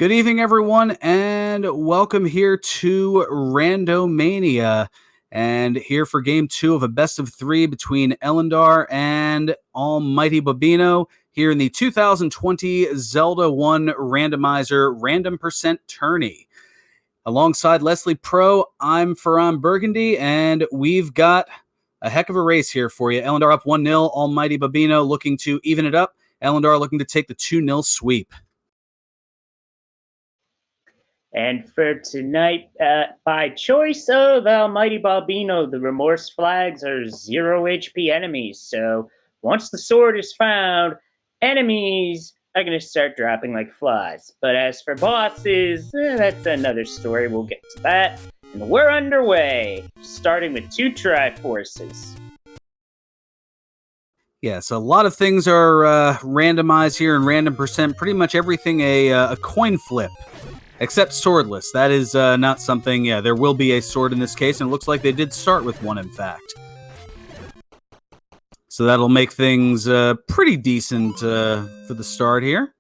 Good evening, everyone, and welcome here to Randomania. And here for game two of a best of three between Ellendar and AlmightyBobino here in the 2020 Zelda 1 Randomizer Random Percent Tourney. Alongside Leslie Pro, I'm Ferran Burgundy, and we've got a heck of a race here for you. Ellendar up 1-0, AlmightyBobino looking to even it up. Ellendar looking to take the 2-0 sweep. And for tonight, by choice of AlmightyBobino, the remorse flags are 0 HP enemies. So once the sword is found, enemies are going to start dropping like flies. But as for bosses, that's another story. We'll get to that. And we're underway, starting with 2 Triforces. Yes, a lot of things are randomized here in random percent. Pretty much everything a coin flip. Except swordless. That is not something, there will be a sword in this case, and it looks like they did start with one, in fact. So that'll make things pretty decent for the start here.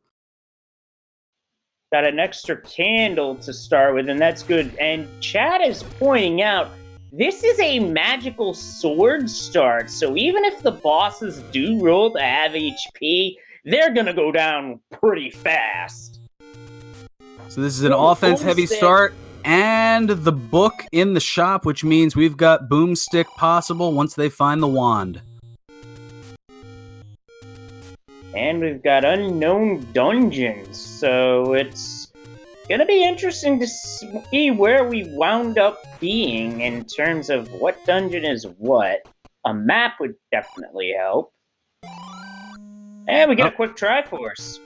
Got an extra candle to start with, and that's good. And Chad is pointing out, this is a magical sword start, so even if the bosses do roll to have HP, they're gonna go down pretty fast. So this is an offense-heavy start, and the book in the shop, which means we've got boomstick possible once they find the wand. And we've got unknown dungeons, so it's gonna be interesting to see where we wound up being in terms of what dungeon is what. A map would definitely help. And we get a quick Triforce.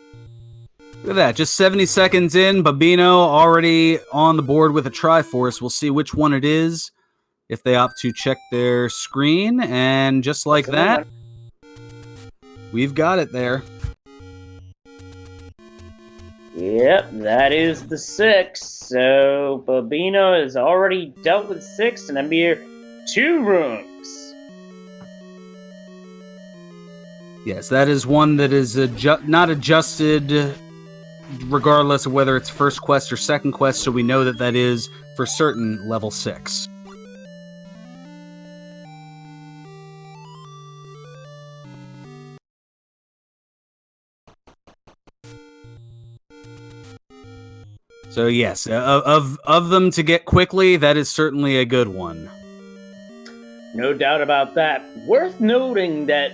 Look at that, just 70 seconds in, Babino already on the board with a Triforce. We'll see which one it is if they opt to check their screen, and just like that, we've got it there. Yep, that is the 6. So Babino has already dealt with 6 in a mere 2 rooms. Yes, that is one that is not adjusted regardless of whether it's first quest or second quest, so we know that that is for certain level 6. So yes, of them to get quickly, that is certainly a good one. No doubt about that. Worth noting that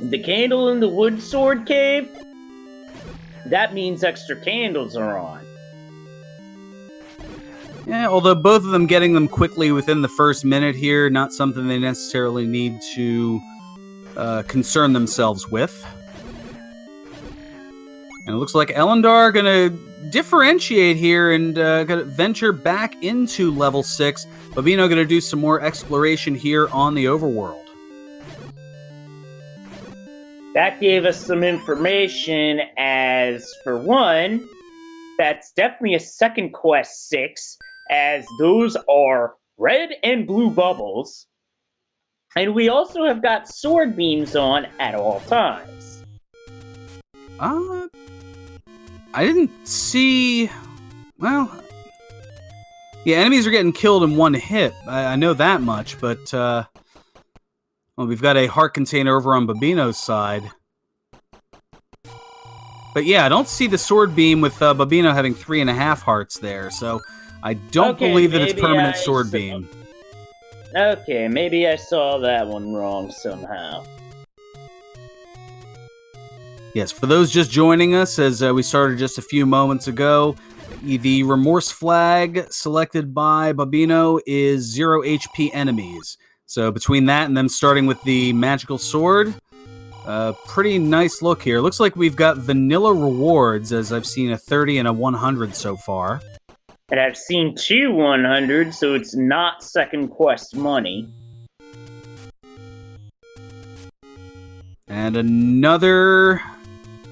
the candle in the wood sword cave, that means extra candles are on. Yeah, although both of them getting them quickly within the first minute here, not something they necessarily need to concern themselves with. And it looks like Ellendar gonna differentiate here and gonna venture back into level 6. Babino gonna do some more exploration here on the overworld. That gave us some information as, for one, that's definitely a second quest 6, as those are red and blue bubbles. And we also have got sword beams on at all times. I didn't see... Well... Yeah, enemies are getting killed in one hit. I know that much, but... Well, we've got a heart container over on Babino's side. But yeah, I don't see the sword beam with Babino having 3.5 hearts there, so I don't believe that it's permanent sword beam. Okay, maybe I saw that one wrong somehow. Yes, for those just joining us, as we started just a few moments ago, the remorse flag selected by Babino is 0 HP enemies. So between that and them starting with the magical sword, pretty nice look here. Looks like we've got vanilla rewards, as I've seen a 30 and a 100 so far. And I've seen 2 100, so it's not second quest money. And another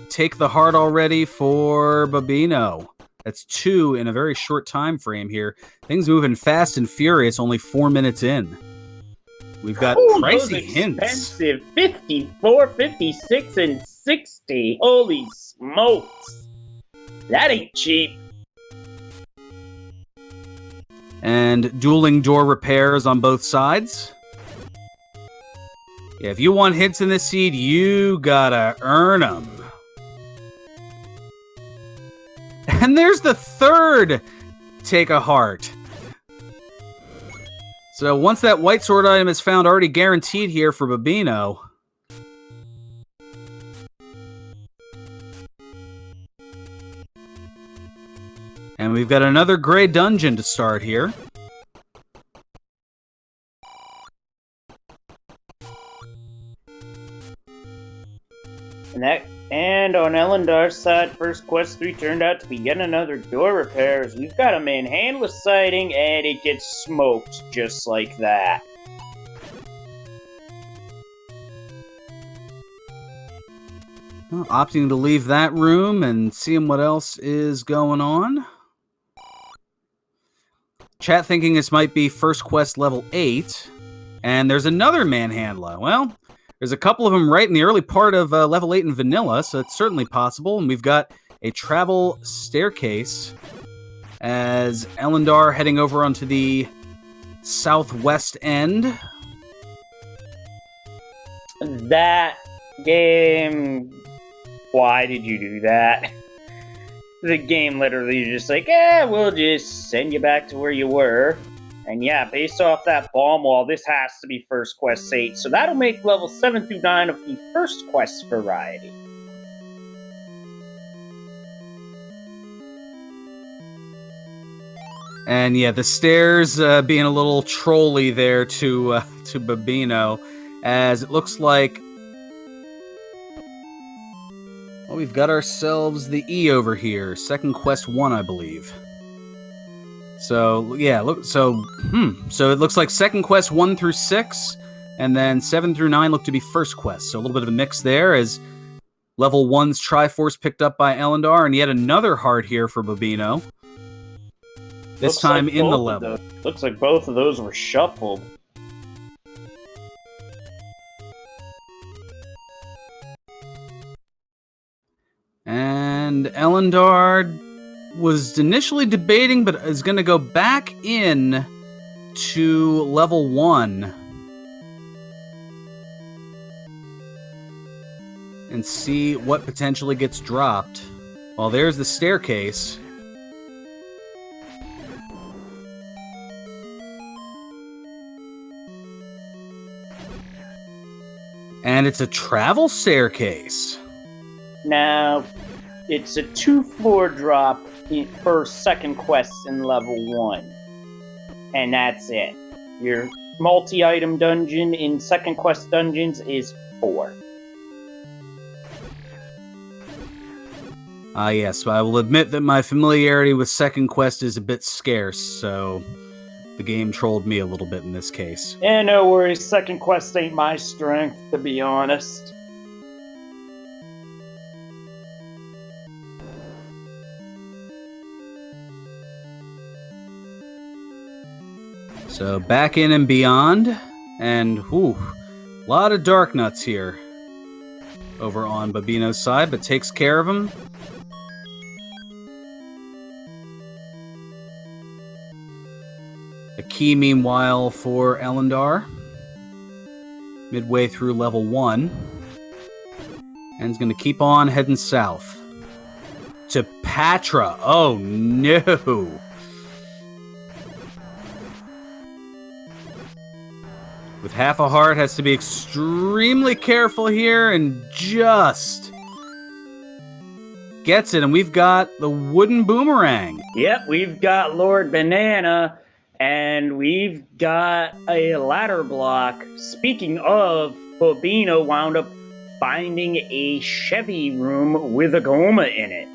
take the heart already for Babino. That's 2 in a very short time frame here. Things moving fast and furious, only 4 minutes in. We've got pricey hints. Expensive, 54, 56, and 60. Holy smokes. That ain't cheap. And dueling door repairs on both sides. Yeah, if you want hits in this seed, you gotta earn them. And there's the third take a heart. So once that white sword item is found, already guaranteed here for Bobino. And we've got another gray dungeon to start here. And on Ellendar's side, first quest 3 turned out to be yet another door repairs. We've got a manhandler sighting, and it gets smoked just like that. Well, opting to leave that room and seeing what else is going on. Chat thinking this might be first quest level 8. And there's another manhandler. Well, there's a couple of them right in the early part of level 8 in vanilla, so it's certainly possible. And we've got a travel staircase as Ellendar heading over onto the southwest end. That game... Why did you do that? The game literally just like, we'll just send you back to where you were. And yeah, based off that bomb wall, this has to be first quest 8. So that'll make level 7 through 9 of the first quest variety. And yeah, the stairs being a little trolly there to Bobino, as it looks like, well, we've got ourselves the E over here, second quest 1, I believe. So yeah, so it looks like second quest 1 through 6, and then 7 through 9 look to be first quest. So a little bit of a mix there, as level 1's Triforce picked up by Ellendar, and yet another heart here for Bobino. This time in the level. Looks like both of those were shuffled. And Ellendar was initially debating, but is going to go back in to level 1 and see what potentially gets dropped. Well, there's the staircase. And it's a travel staircase. Now, it's a 2-floor drop for second quest in level 1. And that's it. Your multi-item dungeon in second quest dungeons is 4. Yes, I will admit that my familiarity with second quest is a bit scarce, so the game trolled me a little bit in this case. Yeah, no worries. Second quest ain't my strength, to be honest. So back in and beyond, and whew, a lot of dark nuts here over on Bobino's side, but takes care of him. A key, meanwhile, for Ellendar, midway through level 1, and is going to keep on heading south to Patra. Oh no! With half a heart, has to be extremely careful here, and just gets it. And we've got the wooden boomerang. Yep, we've got Lord Banana, and we've got a ladder block. Speaking of, Bobino wound up finding a Chevy room with a Goma in it.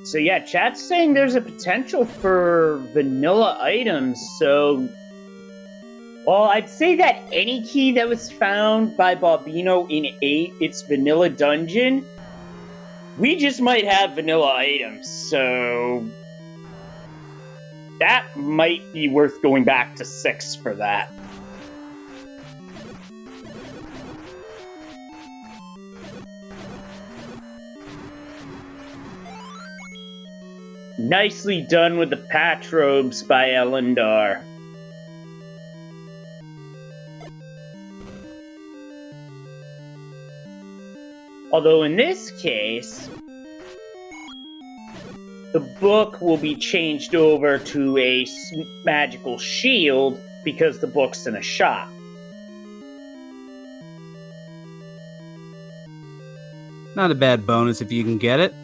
So yeah, chat's saying there's a potential for vanilla items, so... Well, I'd say that any key that was found by Bobino in 8, its vanilla dungeon, we just might have vanilla items, so... That might be worth going back to 6 for that. Nicely done with the Patrobes by Ellendar. Although in this case, the book will be changed over to a magical shield because the book's in a shop. Not a bad bonus if you can get it.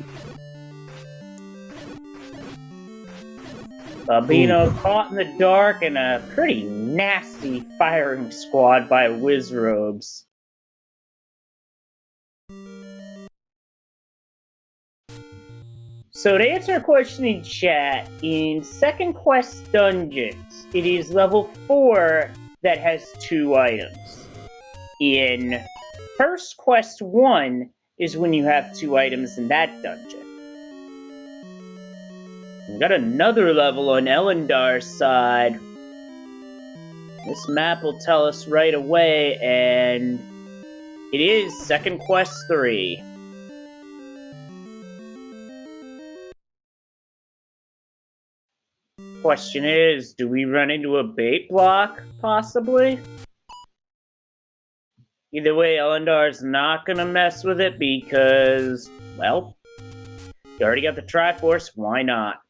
Bobino caught in the dark and a pretty nasty firing squad by Wizrobes. So to answer a question in chat, in Second Quest Dungeons, it is level 4 that has 2 items. In First Quest 1 is when you have 2 items in that dungeon. We got another level on Ellendar's side. This map will tell us right away, and it is Second Quest 3. Question is, do we run into a bait block, possibly? Either way, Ellendar's not gonna mess with it because, well, you already got the Triforce, why not?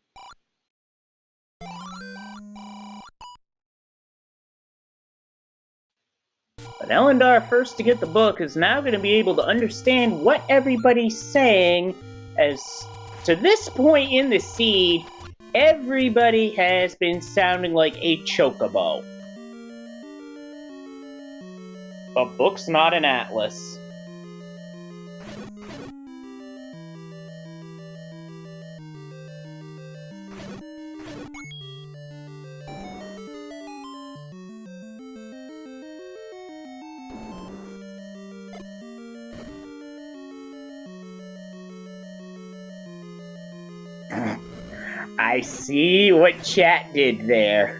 But Ellendar, first to get the book, is now going to be able to understand what everybody's saying, as to this point in the seed, everybody has been sounding like a chocobo. A book's not an atlas. I see what chat did there.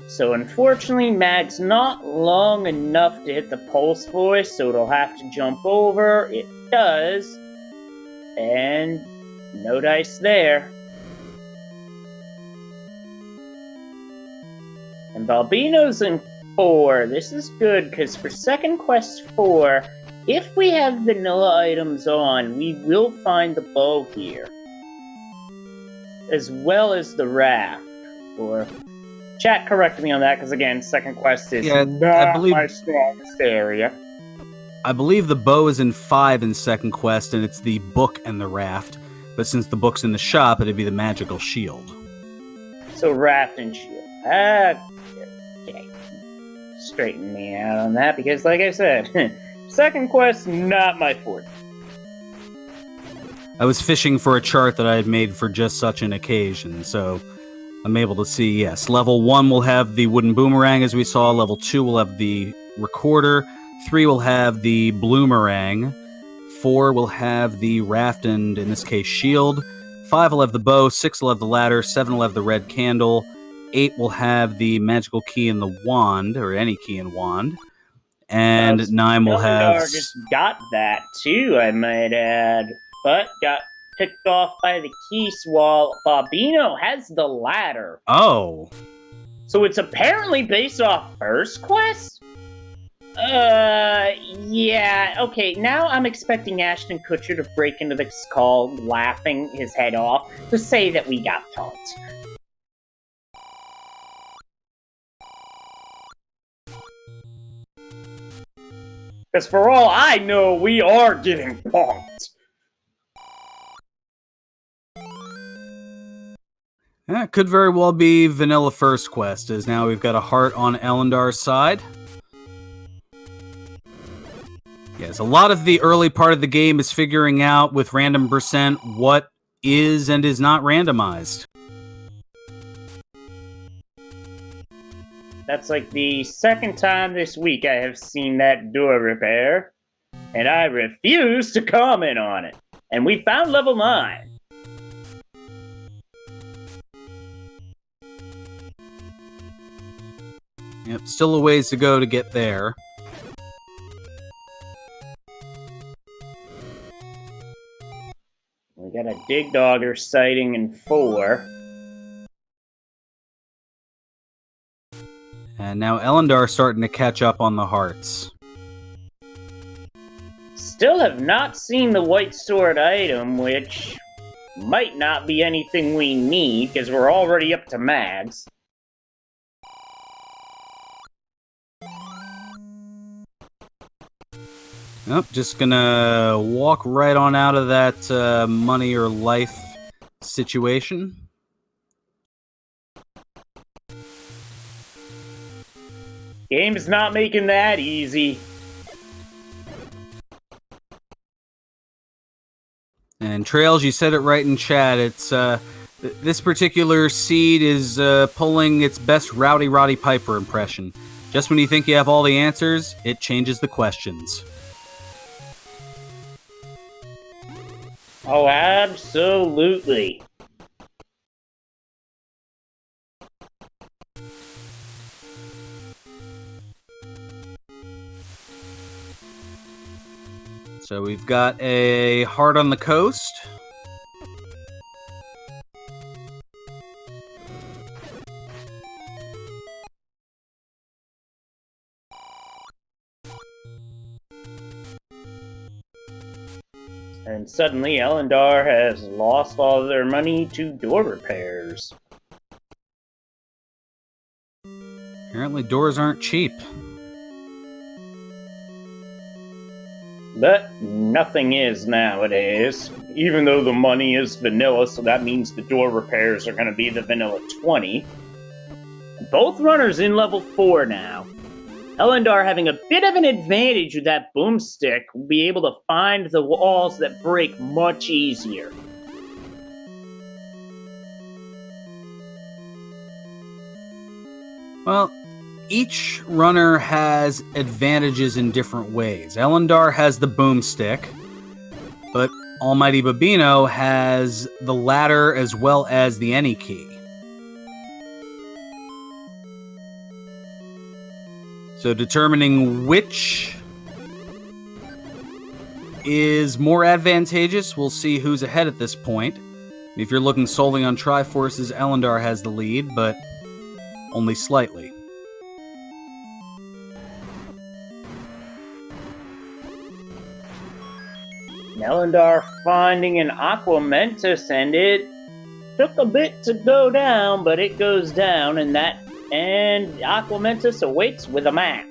So unfortunately, Mag's not long enough to hit the pulse voice, so it'll have to jump over. It does. And no dice there. And Bobino's in 4. This is good, because for Second Quest 4, if we have vanilla items on, we will find the bow here. As well as the raft. Or chat, correct me on that, because again, Second Quest is not my strongest area. I believe the bow is in 5 in Second Quest, and it's the book and the raft. But since the book's in the shop, it'd be the magical shield. So raft and shield. Okay. Straighten me out on that, because like I said, Second Quest, not my forte. I was fishing for a chart that I had made for just such an occasion, so I'm able to see, yes, level 1 will have the wooden boomerang, as we saw. Level 2 will have the recorder. 3 will have the bloomerang. 4 will have the raft and, in this case, shield. 5 will have the bow. 6 will have the ladder. 7 will have the red candle. 8 will have the magical key and the wand, or any key and wand. And 9 will have... Ellendar just got that, too, I might add. But got picked off by the keys while Bobino has the ladder. Oh. So it's apparently based off First Quest? Yeah, okay, now I'm expecting Ashton Kutcher to break into this call, laughing his head off, to say that we got punked. Because for all I know, we are getting punked. Yeah, it could very well be vanilla First Quest, as now we've got a heart on Ellendar's side. Yes, a lot of the early part of the game is figuring out with random percent what is and is not randomized. That's like the second time this week I have seen that door repair, and I refuse to comment on it. And we found level 9. Yep, still a ways to go to get there. We got a dig dogger sighting in 4. And now Ellendar starting to catch up on the hearts. Still have not seen the white sword item, which might not be anything we need, because we're already up to mags. Nope, just gonna walk right on out of that money or life situation. Game's not making that easy. And Trails, you said it right in chat. It's this particular seed is pulling its best Rowdy Roddy Piper impression. Just when you think you have all the answers, it changes the questions. Oh, absolutely. So we've got a heart on the coast. And suddenly Ellendar has lost all of their money to door repairs. Apparently doors aren't cheap. But nothing is nowadays. Even though the money is vanilla, so that means the door repairs are going to be the vanilla 20. Both runners in level 4 now. Ellendar having a bit of an advantage with that boomstick will be able to find the walls that break much easier. Well, each runner has advantages in different ways. Ellendar has the boomstick, but AlmightyBobino has the ladder as well as the any key. So determining which is more advantageous, we'll see who's ahead at this point. If you're looking solely on Triforces, Ellendar has the lead, but only slightly. Ellendar finding an Aquamentus, and it took a bit to go down, but it goes down, and Aquamentus awaits with a map.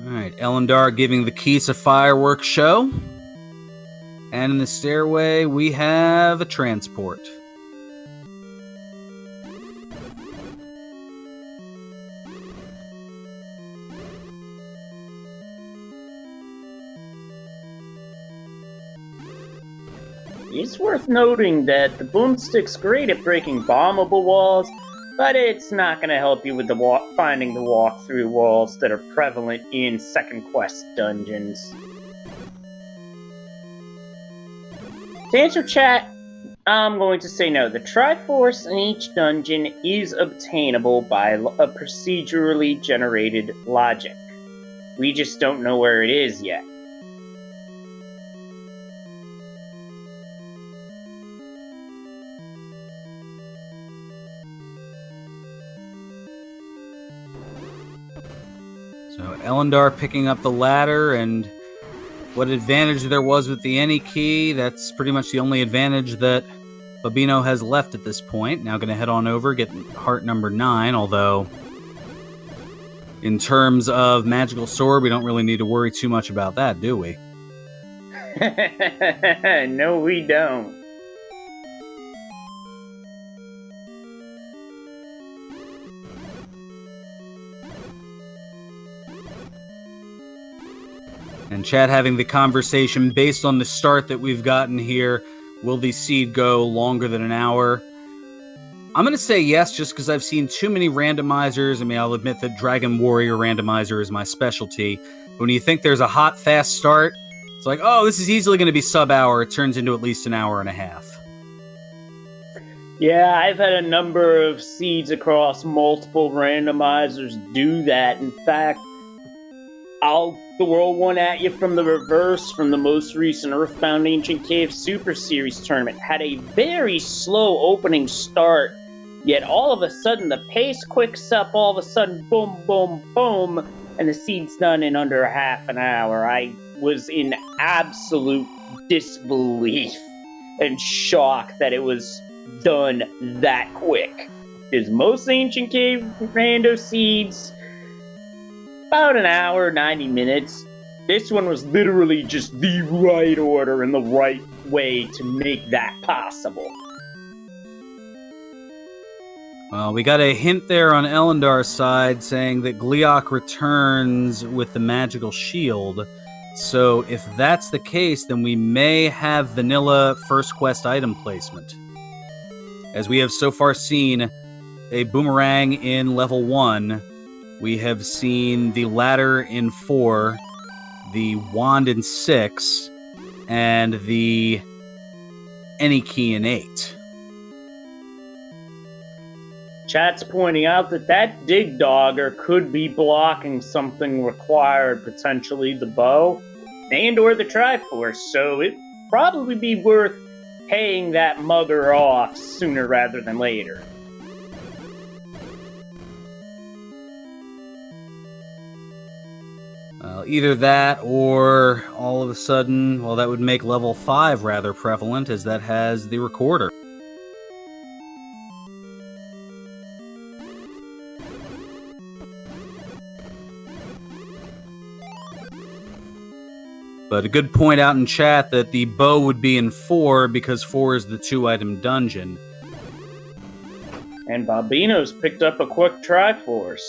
Alright, Ellendar giving the keys a fireworks show. And in the stairway, we have a transport. It's worth noting that the boomstick's great at breaking bombable walls, but it's not going to help you with finding the walk-through walls that are prevalent in second quest dungeons. To answer chat, I'm going to say no. The Triforce in each dungeon is obtainable by a procedurally generated logic. We just don't know where it is yet. So Ellendar picking up the ladder, and what advantage there was with the any key, that's pretty much the only advantage that Bobino has left at this point. Now going to head on over, get heart number 9, although in terms of magical sword, we don't really need to worry too much about that, do we? No, we don't. And Chad having the conversation based on the start that we've gotten here. Will the seed go longer than an hour? I'm going to say yes, just because I've seen too many randomizers. I mean, I'll admit that Dragon Warrior randomizer is my specialty. But when you think there's a hot, fast start, it's like, oh, this is easily going to be sub-hour. It turns into at least an hour and a half. Yeah, I've had a number of seeds across multiple randomizers do that. In fact, I'll throw one at you from the reverse from the most recent Earthbound Ancient Cave Super Series tournament. Had a very slow opening start, yet all of a sudden the pace quicks up, all of a sudden boom, boom, boom, and the seed's done in under half an hour. I was in absolute disbelief and shock that it was done that quick. Because most Ancient Cave rando seeds, about an hour, 90 minutes. This one was literally just the right order and the right way to make that possible. Well, we got a hint there on Ellendar's side saying that Gleeok returns with the magical shield. So if that's the case, then we may have vanilla first quest item placement. As we have so far seen a boomerang in level 1, we have seen the ladder in 4, the wand in 6, and the any key in 8. Chat's pointing out that dig dogger could be blocking something required, potentially the bow and or the Triforce, so it'd probably be worth paying that mugger off sooner rather than later. Either that or all of a sudden, well, that would make level 5 rather prevalent, as that has the recorder. But a good point out in chat that the bow would be in 4 because 4 is the 2-item dungeon. And Bobino's picked up a quick Triforce.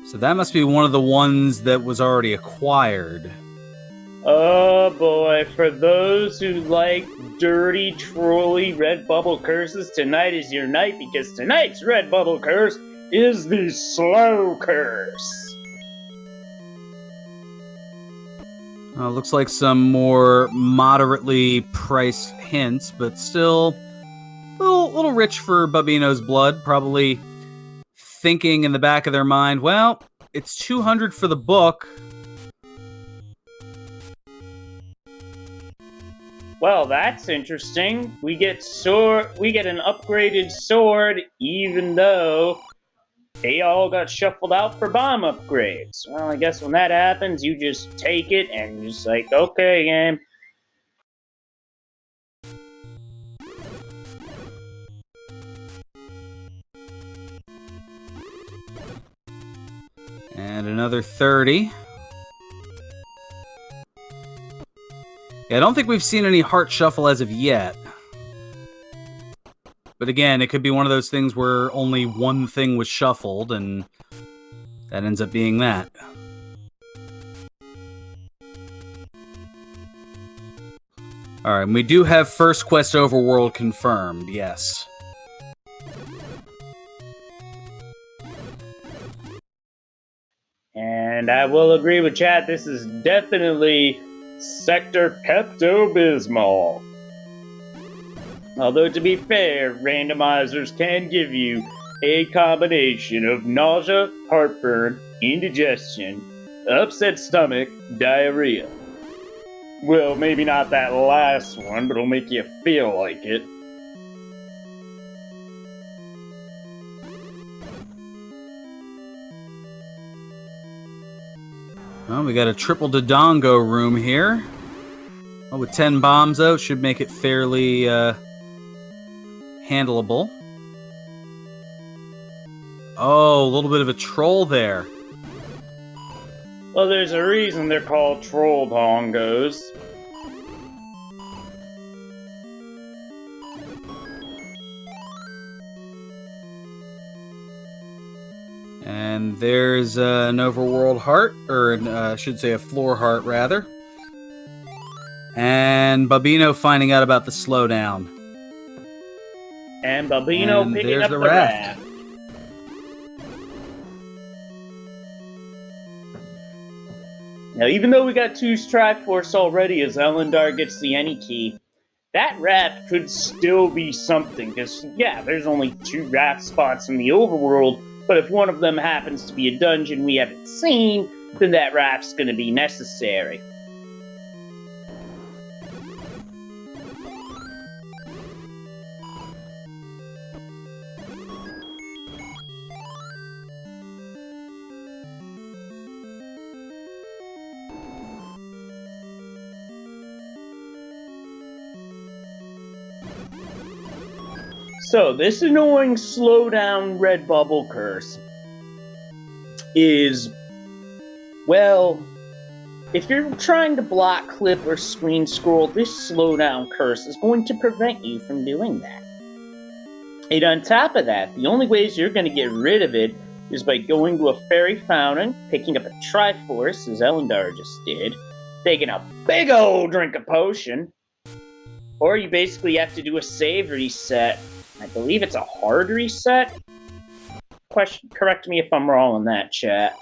So that must be one of the ones that was already acquired. Oh boy, for those who like dirty, trolly red bubble curses, tonight is your night, because tonight's red bubble curse is the slow curse. Looks like some more moderately priced hints, but still a little rich for Bobino's blood. Probably thinking in the back of their mind, well, it's 200 for the book. Well, that's interesting. We get an upgraded sword, even though they all got shuffled out for bomb upgrades. Well, I guess when that happens, you just take it and you're just like, okay, game. And another 30. Yeah, I don't think we've seen any heart shuffle as of yet. But again, it could be one of those things where only one thing was shuffled, and that ends up being that. Alright, we do have First Quest Overworld confirmed, yes. And I will agree with chat, this is definitely Sector Pepto-Bismol. Although, to be fair, randomizers can give you a combination of nausea, heartburn, indigestion, upset stomach, diarrhea. Well, maybe not that last one, but it'll make you feel like it. Well, we got a triple Dodongo room here. Well, with 10 bombs, though, should make it fairly handleable. Oh, a little bit of a troll there. Well, there's a reason they're called troll dongos. And there's an overworld heart, or I should say a floor heart, rather. And Bobino finding out about the slowdown. And Bobino And picking there's up the the raft. raft. Now, even though we got 2 Triforce already as Ellendar gets the Any Key, that raft could still be something, because, yeah, there's only 2 raft spots in the overworld, but if one of them happens to be a dungeon we haven't seen, then that raft's going to be necessary. So, this annoying slowdown red bubble curse is, well, if you're trying to block, clip, or screen scroll, this slowdown curse is going to prevent you from doing that. And on top of that, the only ways you're going to get rid of it is by going to a fairy fountain, picking up a Triforce, as Ellendar just did, taking a big old drink of potion, or you basically have to do a save reset. I believe it's a hard reset. Correct me if I'm wrong on that, chat.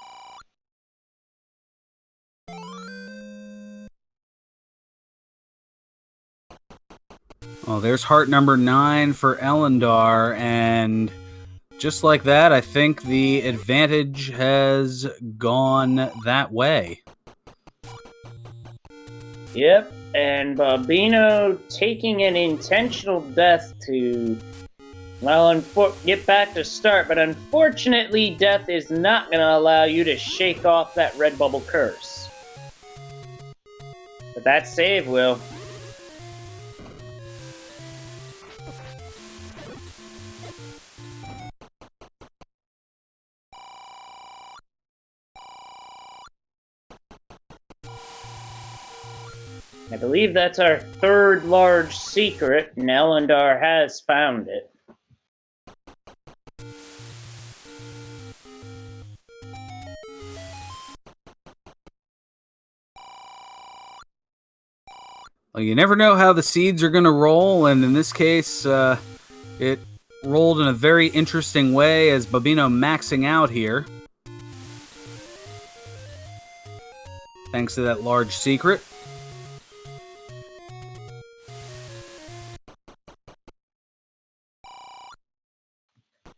Oh, there's heart number 9 for Ellendar, and just like that, I think the advantage has gone that way. Yep, and Bobino taking an intentional death to, well, get back to start, but unfortunately, death is not going to allow you to shake off that red bubble curse. But that save will. I believe that's our 3rd large secret, and Ellendar has found it. Well, you never know how the seeds are going to roll, and in this case, it rolled in a very interesting way as Bobino maxing out here. Thanks to that large secret.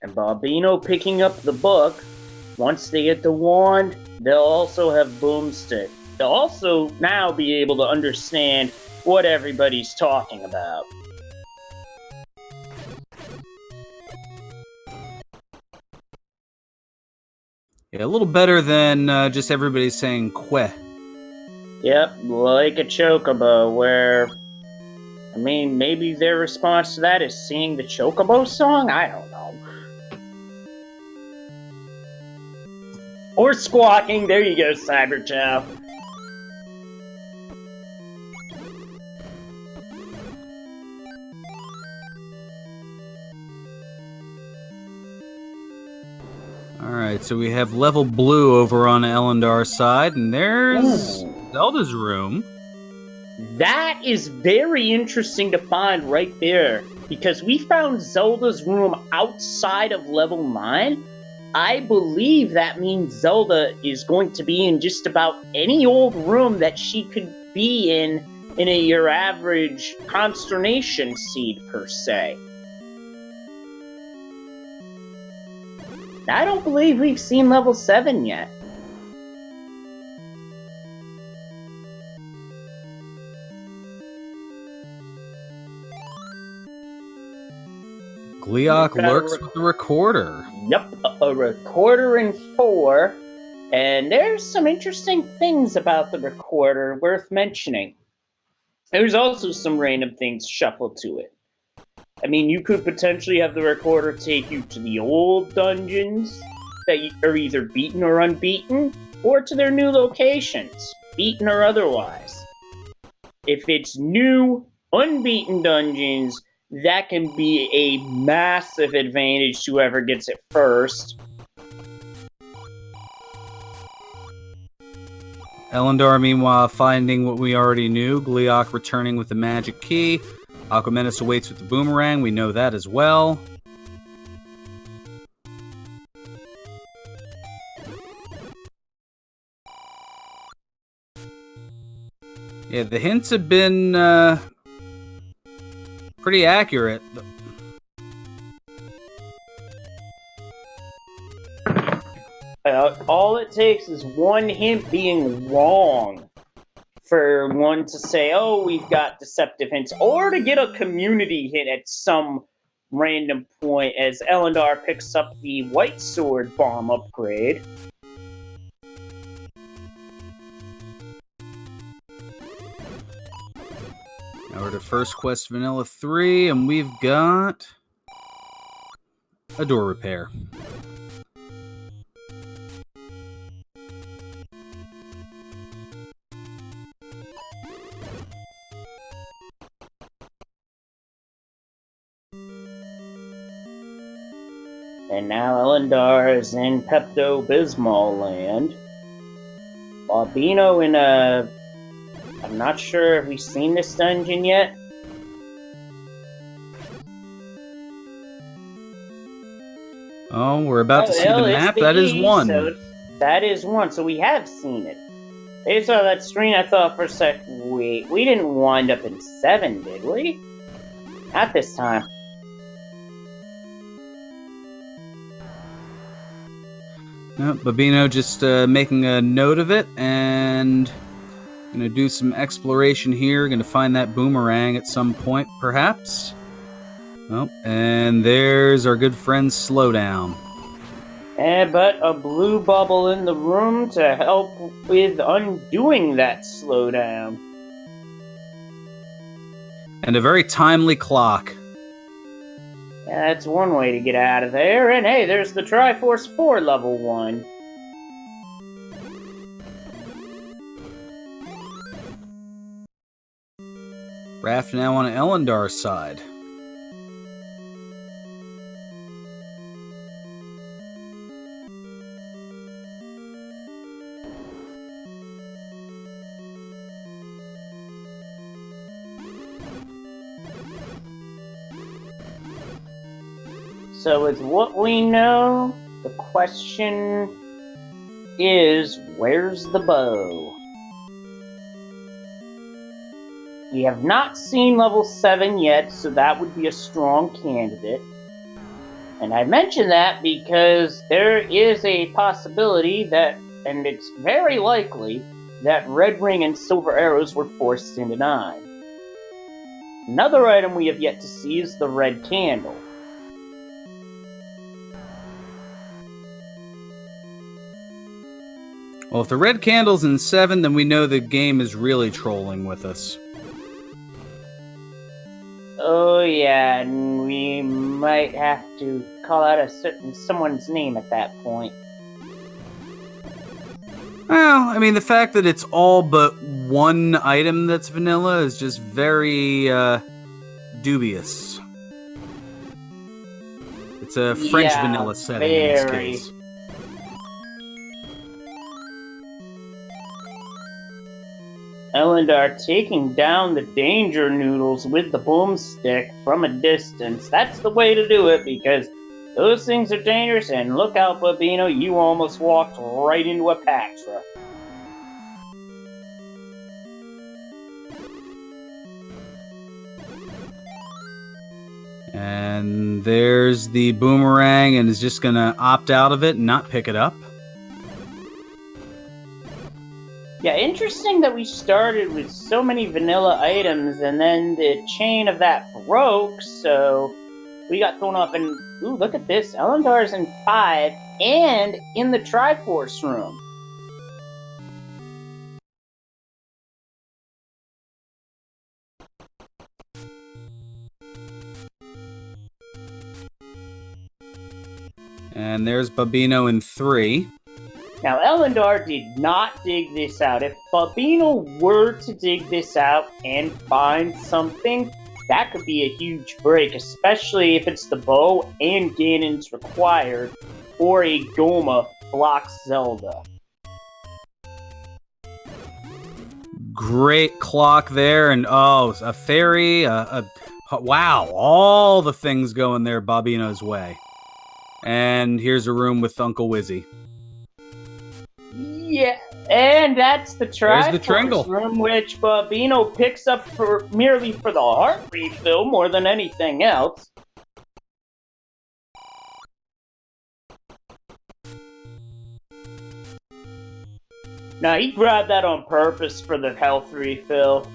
And Bobino picking up the book. Once they get the wand, they'll also have Boomstick. They'll also now be able to understand what everybody's talking about. Yeah, a little better than just everybody saying "queh." Yep, like a chocobo, where, I mean, maybe their response to that is singing the chocobo song? I don't know. Or squawking. There you go, Cyberchow. Alright, so we have level blue over on Ellendar's side, and there's Zelda's room. That is very interesting to find right there, because we found Zelda's room outside of level 9. I believe that means Zelda is going to be in just about any old room that she could be in your average consternation seed, per se. I don't believe we've seen level 7 yet. Gleok lurks with the recorder. Yep, a recorder in 4. And there's some interesting things about the recorder worth mentioning. There's also some random things shuffled to it. I mean, you could potentially have the recorder take you to the old dungeons that are either beaten or unbeaten, or to their new locations, beaten or otherwise. If it's new, unbeaten dungeons, that can be a massive advantage to whoever gets it first. Ellendar, meanwhile, finding what we already knew. Gleeok returning with the magic key. Aquamentus awaits with the boomerang. We know that as well. Yeah, the hints have been pretty accurate. All it takes is one hint being wrong for one to say, oh, we've got deceptive hints, or to get a community hint at some random point as Ellendar picks up the White Sword bomb upgrade. Now we're to First Quest Vanilla 3, and we've got a door repair. And now Ellendar is in Pepto-Bismol land. Bobino in a... I'm not sure if we've seen this dungeon yet. Oh, we're about to see the map. That is one. So that is one. So we have seen it. Based on that screen, I thought for a sec, wait, we didn't wind up in 7, did we? Not this time. No, Bobino just making a note of it, and gonna do some exploration here. Gonna find that boomerang at some point, perhaps. Oh, and there's our good friend Slowdown. But a blue bubble in the room to help with undoing that slowdown. And a very timely clock. Yeah, that's one way to get out of there. And hey, there's the Triforce 4 level 1. Raft now on Ellendar's side. So with what we know, the question is, where's the bow? We have not seen level 7 yet, so that would be a strong candidate. And I mention that because there is a possibility that, and it's very likely, that red ring and silver arrows were forced into 9. Another item we have yet to see is the red candle. Well, if the red candle's in 7, then we know the game is really trolling with us. Oh yeah, and we might have to call out someone's name at that point. Well, I mean, the fact that it's all but one item that's vanilla is just very dubious. It's a French vanilla setting in this case. Ellendar taking down the danger noodles with the boomstick from a distance. That's the way to do it, because those things are dangerous, and look out, Bobino, you almost walked right into a Patra. And there's the boomerang, and is just gonna opt out of it and not pick it up. Yeah, interesting that we started with so many vanilla items, and then the chain of that broke, so we got thrown off. And ooh, look at this. Ellendar's in 5 and in the Triforce room. And there's Bobino in 3. Now, Ellendar did not dig this out. If Bobino were to dig this out and find something, that could be a huge break, especially if it's the bow and Ganon's required, or a Goma blocks Zelda. great clock there, and oh, a fairy, wow, all the things going there Bobino's way. And here's a room with Uncle Wizzy. Yeah, and that's the There's the Triforce Tringle. room, which Bobino picks up for merely for the heart refill more than anything else. Now, he grabbed that on purpose for the health refill.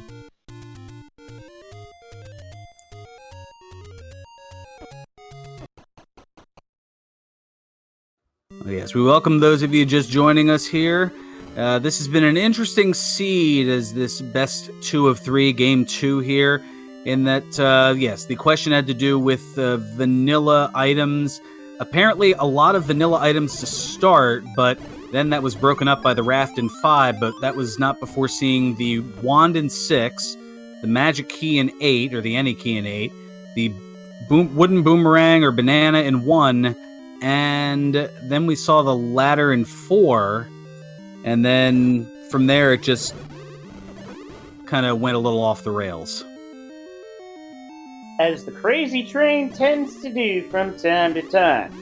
Yes, we welcome those of you just joining us here. This has been an interesting seed as this best 2 of 3, game 2 here, in that, yes, the question had to do with vanilla items. Apparently, a lot of vanilla items to start, but then that was broken up by the raft in 5, but that was not before seeing the wand in 6, the magic key in 8, or the any key in 8, the wooden boomerang or banana in 1, and then we saw the ladder in 4, and then from there it just kind of went a little off the rails. As the crazy train tends to do from time to time.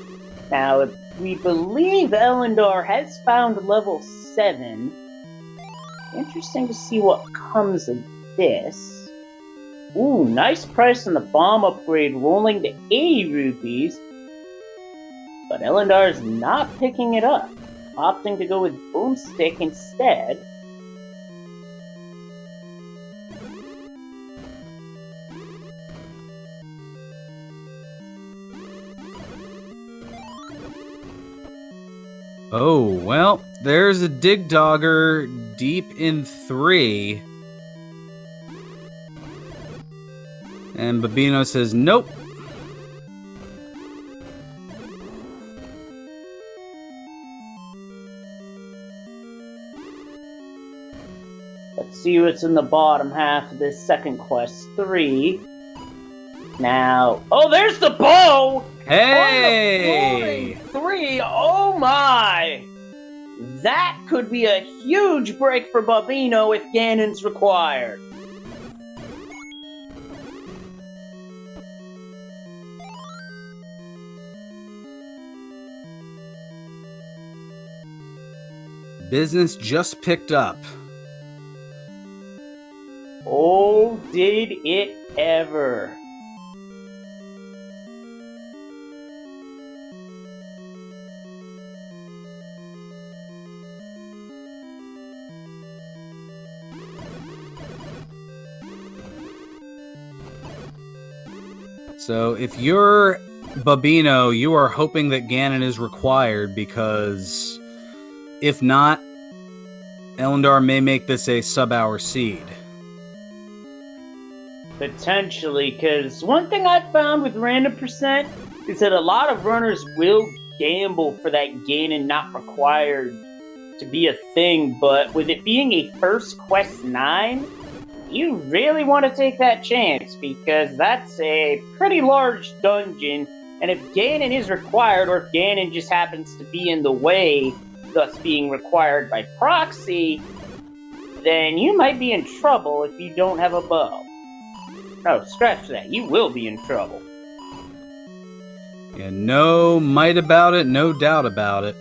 Now, we believe Ellendar has found level 7. Interesting to see what comes of this. Ooh, nice price on the bomb upgrade, rolling to 80 rupees. But Ellendar is not picking it up, opting to go with Boomstick instead. Oh, well, there's a Dig Dogger deep in 3. And Bobino says, nope. Let's see what's in the bottom half of this second quest 3. Now, oh, there's the bow! Hey! On the 3, oh my! That could be a huge break for Bobino if Ganon's required. Business just picked up. Oh, did it ever. So if you're Bobino, you are hoping that Ganon is required, because if not, Ellendar may make this a sub-hour seed. Potentially, because one thing I found with random percent is that a lot of runners will gamble for that Ganon not required to be a thing, but with it being a first quest 9, you really want to take that chance, because that's a pretty large dungeon, and if Ganon is required, or if Ganon just happens to be in the way, thus being required by proxy, then you might be in trouble if you don't have a bow. Oh, scratch that. You will be in trouble. Yeah, no might about it, no doubt about it.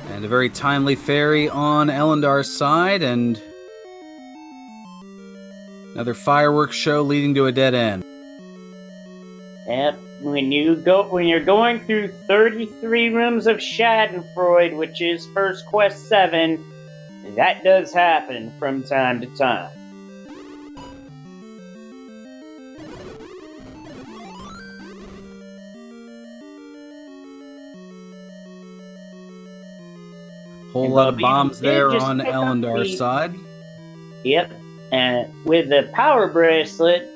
And a very timely fairy on Ellendar's side, and another fireworks show leading to a dead end. Yep, when you're going through 33 rooms of Schadenfreude, which is first quest 7, that does happen from time to time. Whole lot of bombs there on Ellendar's side. Yep, and with the power bracelet,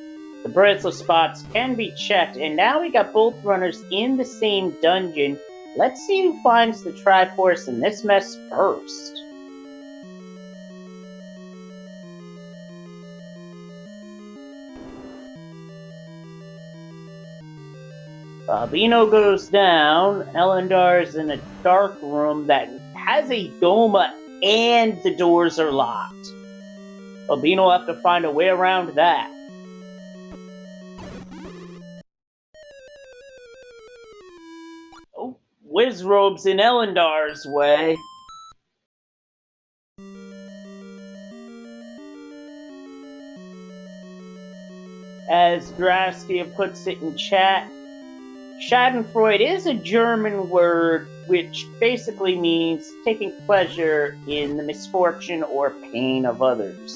the bracelet spots can be checked, and now we got both runners in the same dungeon. Let's see who finds the Triforce in this mess first. Bobino goes down. Ellendar's in a dark room that has a doma and the doors are locked. Bobino will have to find a way around that. Oh, Wizrobe's in Ellendar's way. As Drastia puts it in chat, Schadenfreude is a German word which basically means taking pleasure in the misfortune or pain of others.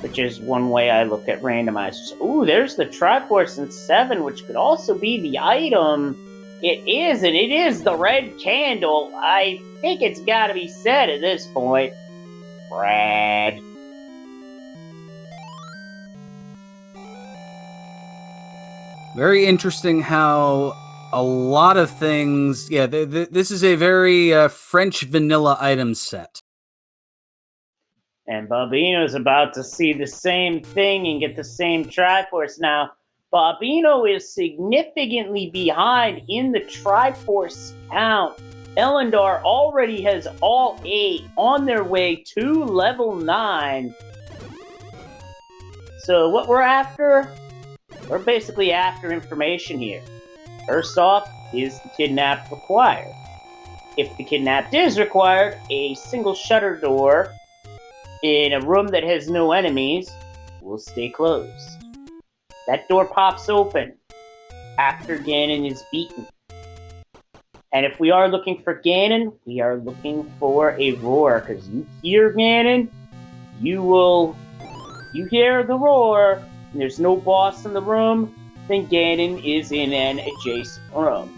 Which is one way I look at randomizers. Ooh, there's the Triforce in 7, which could also be the item. It is, and it is the red candle. I think it's gotta be said at this point. Brad. Very interesting how a lot of things. Yeah, this is a very French vanilla item set. And Bobino's about to see the same thing and get the same Triforce. Now, Bobino is significantly behind in the Triforce count. Ellendar already has all 8 on their way to level 9. So what we're after? We're basically after information here. First off, is the kidnapped required? If the kidnapped is required, a single shutter door in a room that has no enemies will stay closed. That door pops open after Ganon is beaten. And if we are looking for Ganon, we are looking for a roar, because you hear Ganon, you hear the roar, and there's no boss in the room, then Ganon is in an adjacent room.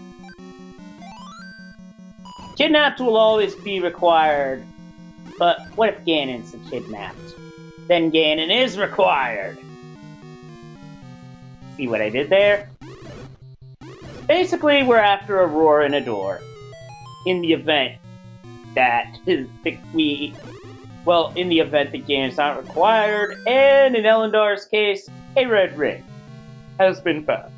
Kidnapped will always be required, but what if Ganon's kidnapped? Then Ganon is required. See what I did there? Basically, we're after a roar and a door. In the event that Ganon's not required, and in Ellendar's case, a red ring has been found.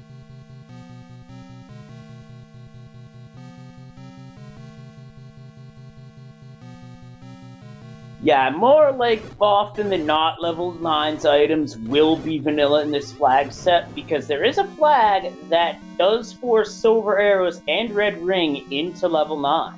Yeah, more like often than not, level 9's items will be vanilla in this flag set, because there is a flag that does force silver arrows and red ring into level 9.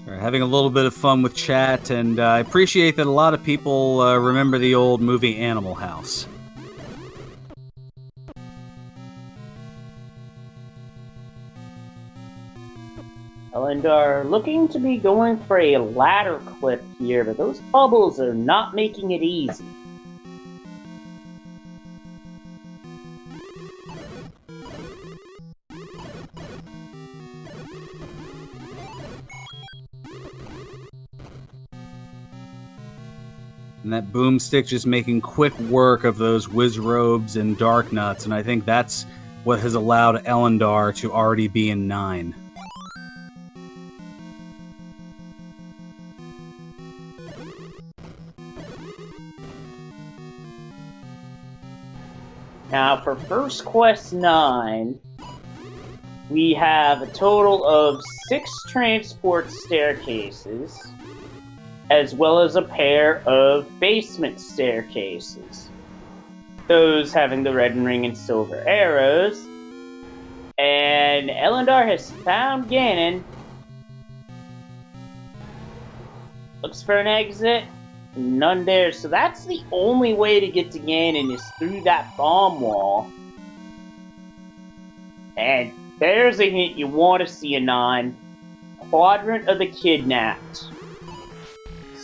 We're having a little bit of fun with chat, and I appreciate that a lot of people remember the old movie Animal House. Ellendar looking to be going for a ladder clip here, but those bubbles are not making it easy. And that boomstick just making quick work of those Wizrobes and Dark Nuts, and I think that's what has allowed Ellendar to already be in 9. Now, for First Quest 9, we have a total of 6 transport staircases, as well as a pair of basement staircases. Those having the red ring and silver arrows. And Ellendar has found Ganon. Looks for an exit. None there. So that's the only way to get to Ganon, is through that bomb wall. And there's a hint you want to see a 9. Quadrant of the Kidnapped.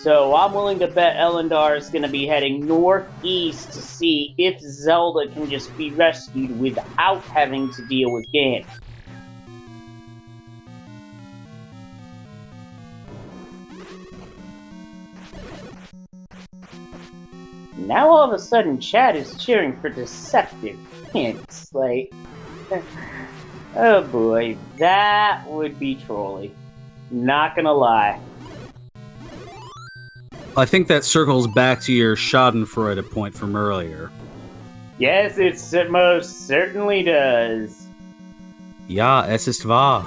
So I'm willing to bet Ellendar is going to be heading northeast to see if Zelda can just be rescued without having to deal with Ganon. now all of a sudden chat is cheering for deceptive hints. Like, oh boy, that would be trolly. Not gonna lie. I think that circles back to your Schadenfreude point from earlier. Yes, it most certainly does. Ja, es ist wahr.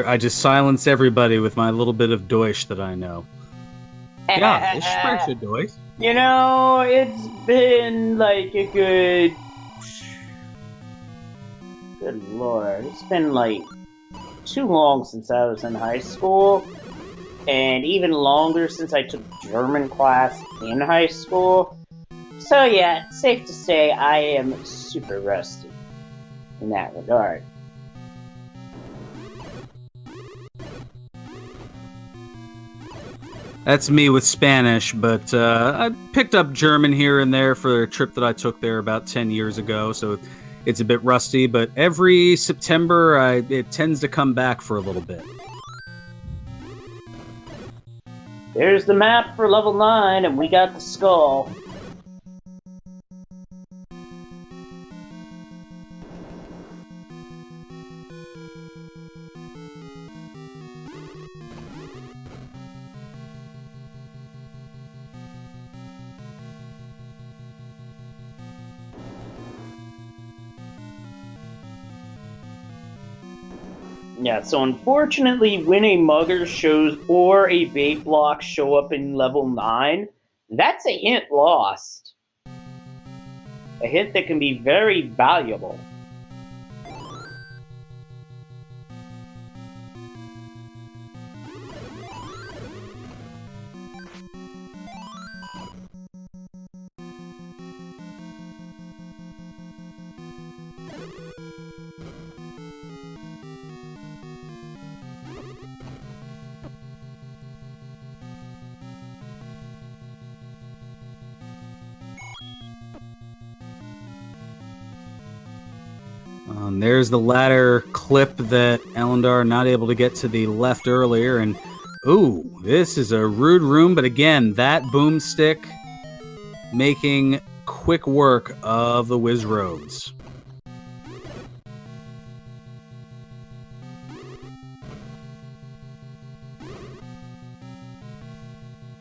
I just silenced everybody with my little bit of Deutsch that I know. Yeah, ich spreche Deutsch. You know, it's been like a good lord, it's been like too long since I was in high school, and even longer since I took German class in high school. So yeah, it's safe to say I am super rusty in that regard. That's me with Spanish, but I picked up German here and there for a trip that I took there about 10 years ago, so it's a bit rusty, but every September it tends to come back for a little bit. There's the map for level 9, and we got the skull. Yeah, so unfortunately, when a mugger shows or a bait block show up in level 9, that's a hint lost. A hint that can be very valuable. There's the ladder clip that Ellendar not able to get to the left earlier, and ooh, this is a rude room, but again, that boomstick making quick work of the Wizrobes.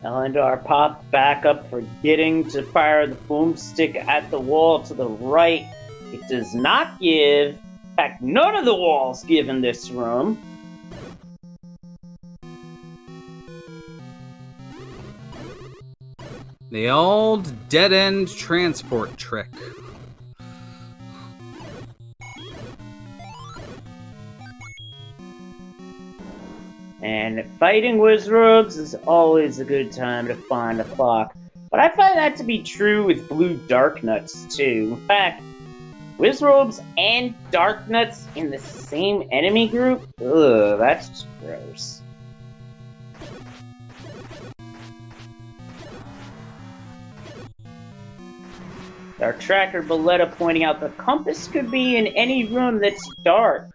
Ellendar popped back up, forgetting to fire the boomstick at the wall to the right. It does not give. In fact, none of the walls give in this room. The old dead-end transport trick. And fighting Wizrobes is always a good time to find a clock. But I find that to be true with blue Darknuts, too. In fact, Wizrobes and Darknuts in the same enemy group? Ugh, that's just gross. Our tracker Boletta pointing out the compass could be in any room that's dark,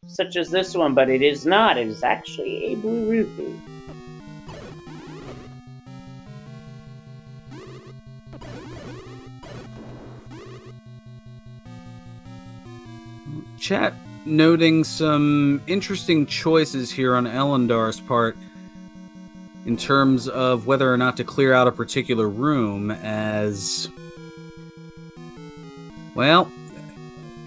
such as this one, but it is not. It is actually a blue rupee. Chat noting some interesting choices here on Ellendar's part in terms of whether or not to clear out a particular room, as, well,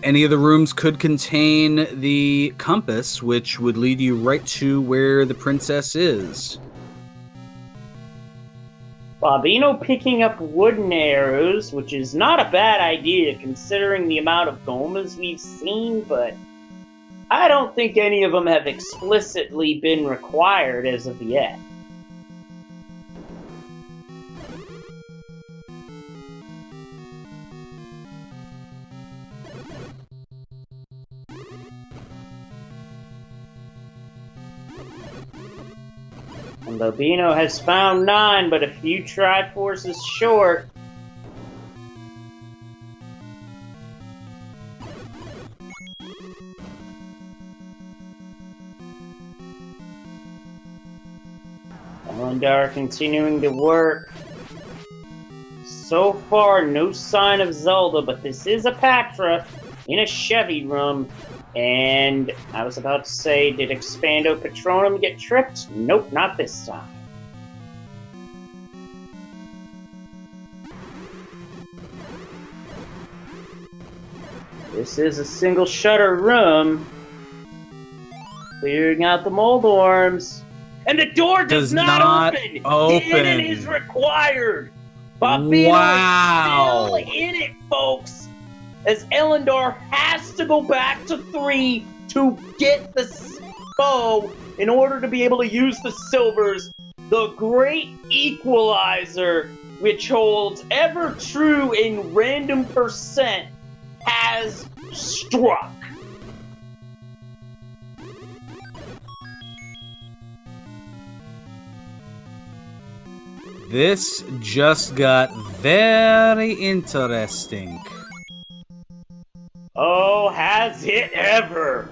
any of the rooms could contain the compass, which would lead you right to where the princess is. Bobino picking up wooden arrows, which is not a bad idea considering the amount of gomas we've seen, but I don't think any of them have explicitly been required as of yet. And Bobino has found 9, but a few Triforces short. Ellendar continuing to work. So far, no sign of Zelda, but this is a Pactra in a Chevy room. And I was about to say, did Expando Patronum get tripped? Nope, not this time. This is a single shutter room. Clearing out the mold worms. And the door does not open! Hidden is required! Bobino is still in it, folks! As Ellendar has to go back to 3 to get the bow in order to be able to use the silvers. The great equalizer, which holds ever true in random percent, has struck. This just got very interesting. Oh, has it ever?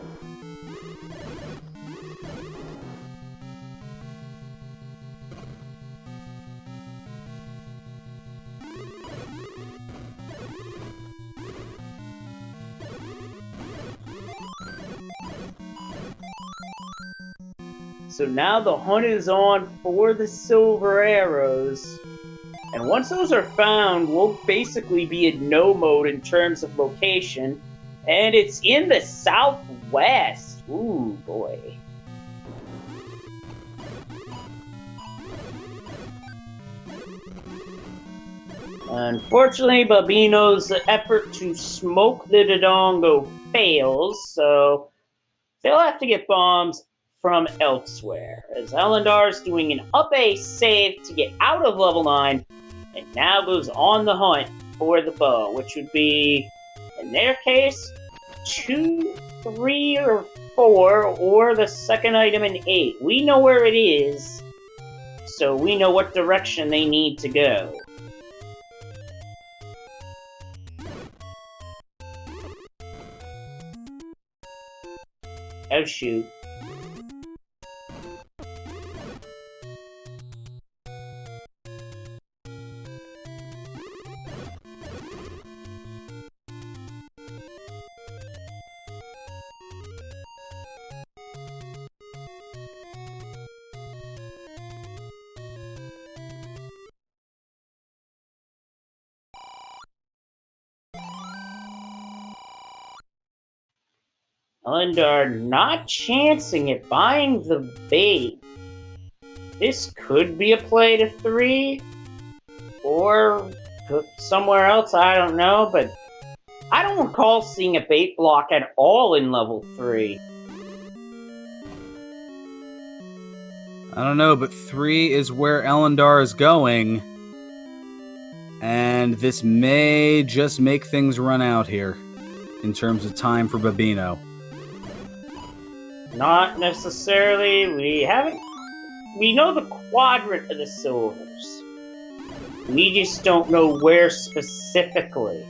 So now the hunt is on for the silver arrows. And once those are found, we'll basically be in no mode in terms of location. And it's in the southwest. Ooh, boy. Unfortunately, Bobino's effort to smoke the Dodongo fails, so they'll have to get bombs from elsewhere, as Ellendar is doing an up-A save to get out of level 9, and now goes on the hunt for the bow, which would be, in their case, 2, 3, or 4, or the second item in 8. We know where it is, so we know what direction they need to go. Oh shoot. Ellendar not chancing it, buying the bait. This could be a play to 3, or somewhere else, I don't know, but I don't recall seeing a bait block at all in level 3. I don't know, but 3 is where Ellendar is going. And this may just make things run out here in terms of time for Bobino. Not necessarily. We know the quadrant of the silvers. We just don't know where specifically.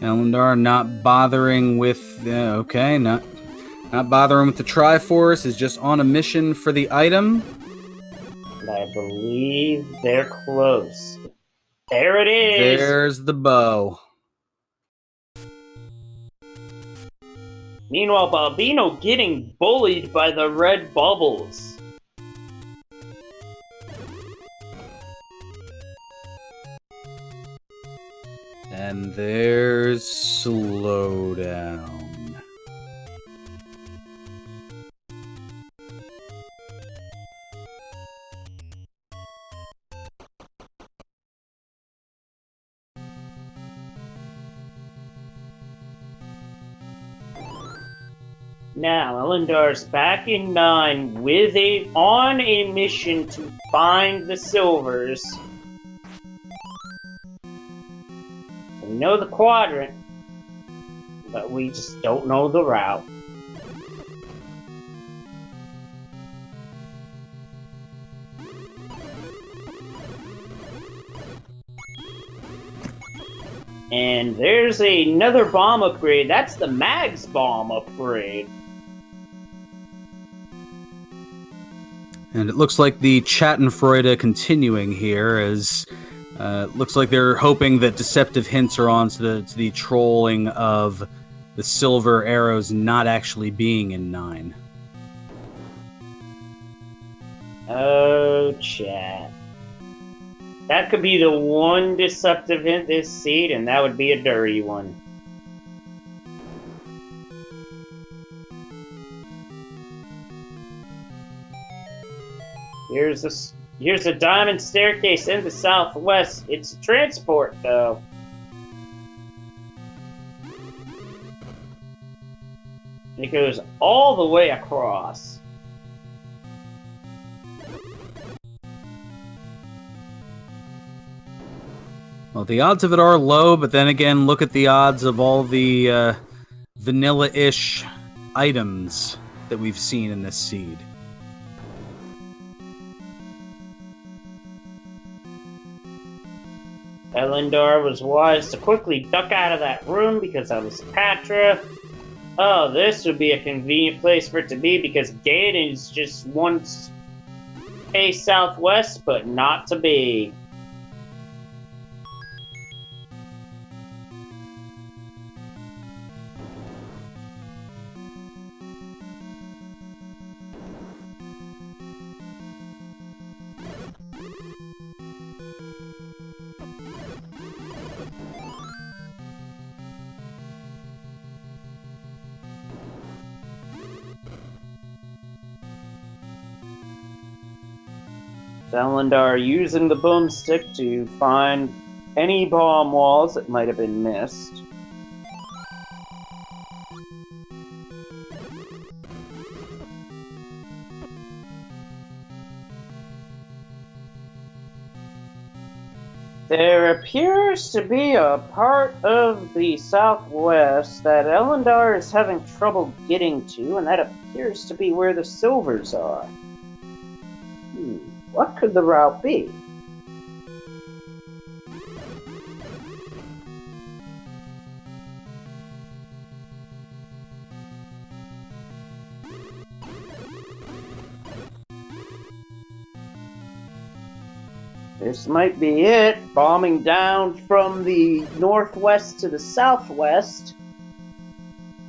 Ellendar not bothering with not bothering with the Triforce, is just on a mission for the item. And I believe they're close. There it is! There's the bow. Meanwhile, Bobino getting bullied by the red bubbles. And there's Slowdown. Now, Ellendar's back in 9 on a mission to find the silvers. We know the quadrant. but we just don't know the route. And there's another bomb upgrade. That's the Mag's bomb upgrade. And it looks like the Schadenfreude continuing here, as looks like they're hoping that deceptive hints are on to the trolling of the silver arrows not actually being in 9. Oh, chat. That could be the one deceptive hint this seed, and that would be a dirty one. Here's a diamond staircase in the southwest. It's transport, though. And it goes all the way across. Well, the odds of it are low, but then again, look at the odds of all the vanilla-ish items that we've seen in this seed. Ellendar was wise to quickly duck out of that room because that was Patra. Oh, this would be a convenient place for it to be because Gaden's just wants a southwest, but not to be. Ellendar using the boomstick to find any bomb walls that might have been missed. There appears to be a part of the southwest that Ellendar is having trouble getting to, and that appears to be where the silvers are. What could the route be? This might be it, bombing down from the northwest to the southwest.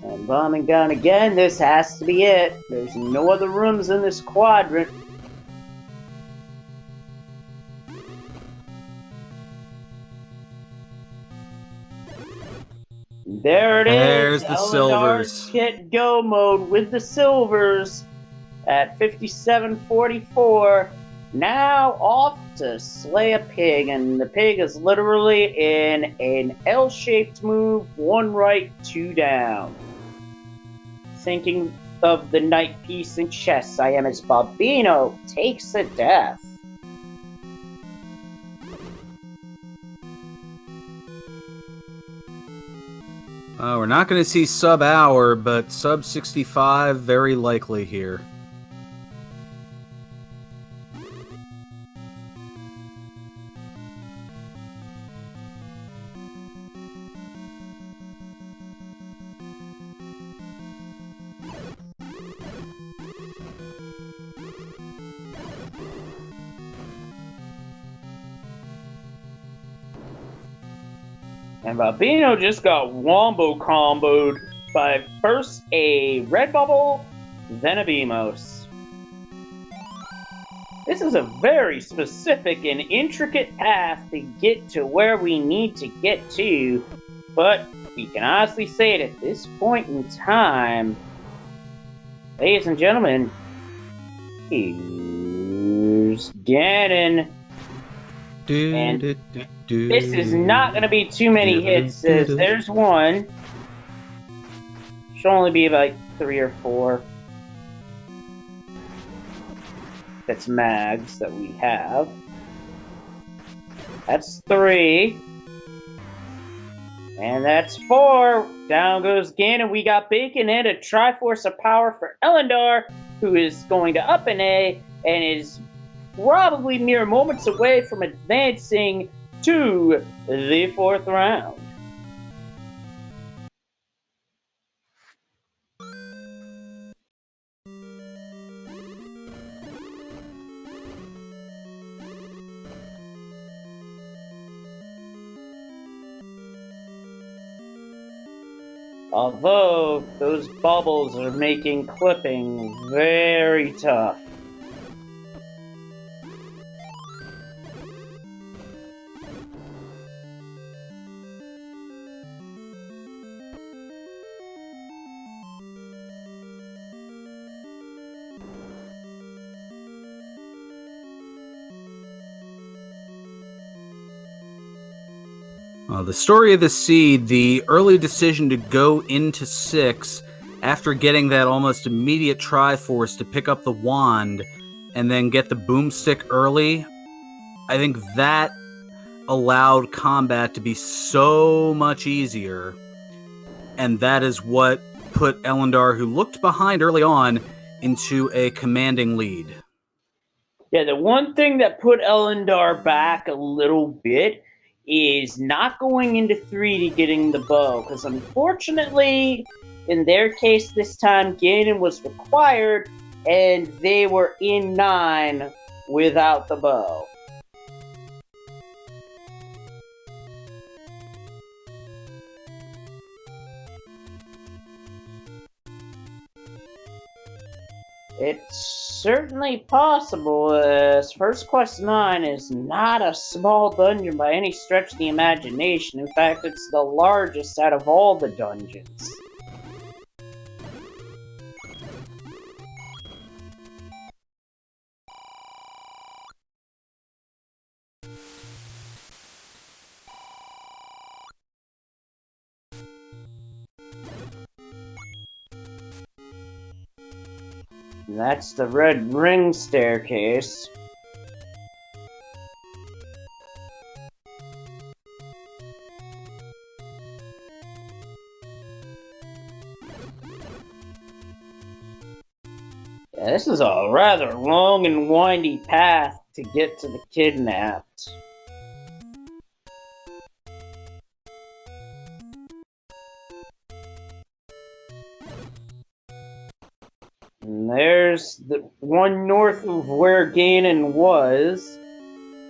And bombing down again, this has to be it. There's no other rooms in this quadrant. There it is. There's the silvers. Get go mode with the silvers at 57:44. Now off to slay a pig, and the pig is literally in an L-shaped move, 1 right, 2 down. Thinking of the knight piece in chess, I am as Bobino takes a death. We're not going to see sub-hour, but sub-65 very likely here. And Bobino just got wombo comboed by first a red bubble, then a Beamos. This is a very specific and intricate path to get to where we need to get to, but we can honestly say it at this point in time, ladies and gentlemen, here's Ganon. And this is not going to be too many hits, as there's one. Should only be about 3 or 4. That's mags that we have. That's 3. And that's 4. Down goes Ganon. We got Bacon and a Triforce of Power for Ellendar, who is going to up an A and is probably mere moments away from advancing to the 4th round. Although those bubbles are making clipping very tough. The story of the seed, the early decision to go into 6 after getting that almost immediate Triforce to pick up the wand and then get the boomstick early, I think that allowed combat to be so much easier. And that is what put Ellendar, who looked behind early on, into a commanding lead. Yeah, the one thing that put Ellendar back a little bit is not going into 3 to getting the bow, because unfortunately, in their case this time, Ganon was required, and they were in 9 without the bow. It's certainly possible, as First Quest 9 is not a small dungeon by any stretch of the imagination. In fact, it's the largest out of all the dungeons. That's the red ring staircase. Yeah, this is a rather long and windy path to get to the kidnapped. And there's the one north of where Ganon was.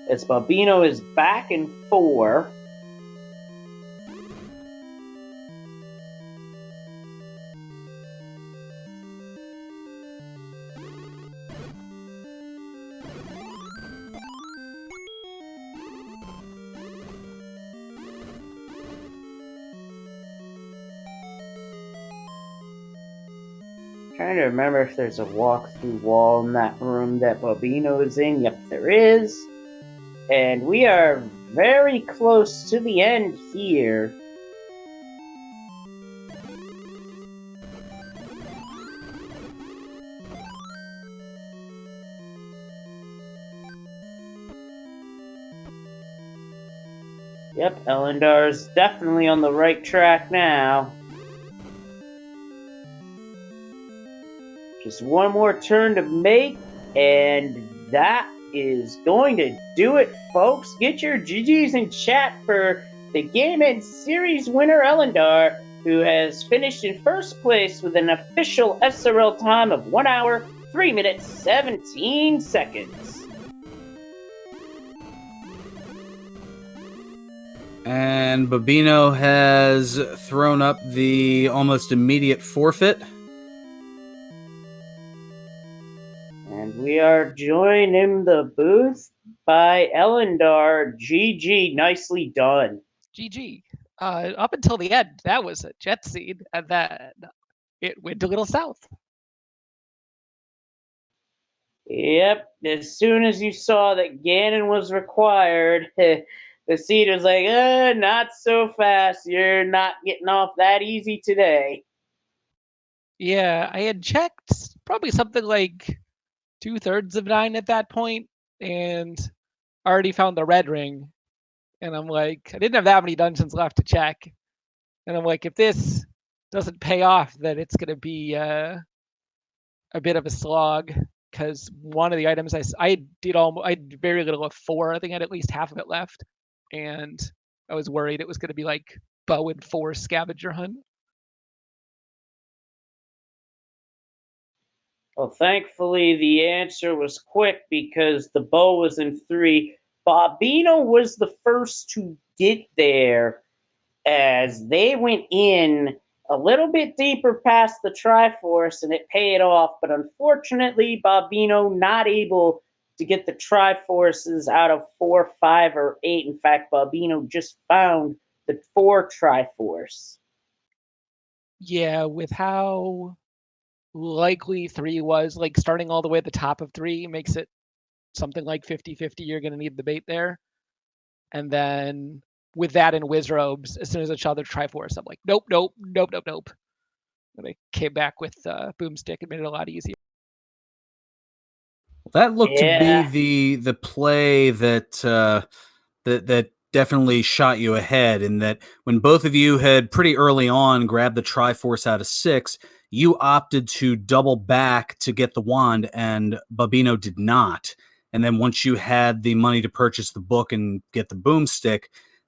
As Bobino is back in 4. Trying to remember if there's a walk-through wall in that room that Bobino is in. Yep, there is. And we are very close to the end here. Yep, Ellendar's definitely on the right track now. Just one more turn to make, and that is going to do it, folks. Get your GGs in chat for the Game and Series winner, Ellendar, who has finished in first place with an official SRL time of 1 hour, 3 minutes, 17 seconds. And Bobino has thrown up the almost immediate forfeit. And we are joined in the booth by Ellendar. GG, nicely done. GG. Up until the end, that was a jet scene, and then it went a little south. Yep, as soon as you saw that Ganon was required, the seed was like, not so fast. You're not getting off that easy today. Yeah, I had checked probably something like 2/3 of 9 at that point, and already found the red ring. And I'm like, I didn't have that many dungeons left to check. And I'm like, if this doesn't pay off, then it's going to be a bit of a slog because one of the items I did very little of 4. I think I had at least half of it left, and I was worried it was going to be like bow and 4 scavenger hunt. Well, thankfully, the answer was quick because the bow was in 3. Bobino was the first to get there as they went in a little bit deeper past the Triforce and it paid off. But unfortunately, Bobino not able to get the Triforces out of 4, 5, or 8. In fact, Bobino just found the 4 Triforce. Yeah, with how likely 3 was, like starting all the way at the top of 3 makes it something like 50-50. You're going to need the bait there. And then with that in Wizrobes, as soon as I saw the Triforce, I'm like, nope. And I came back with Boomstick and made it a lot easier. That looked to Yeah. be the play that that definitely shot you ahead, in that when both of you had pretty early on grabbed the Triforce out of 6, you opted to double back to get the wand, and Babino did not. And then once you had the money to purchase the book and get the boomstick,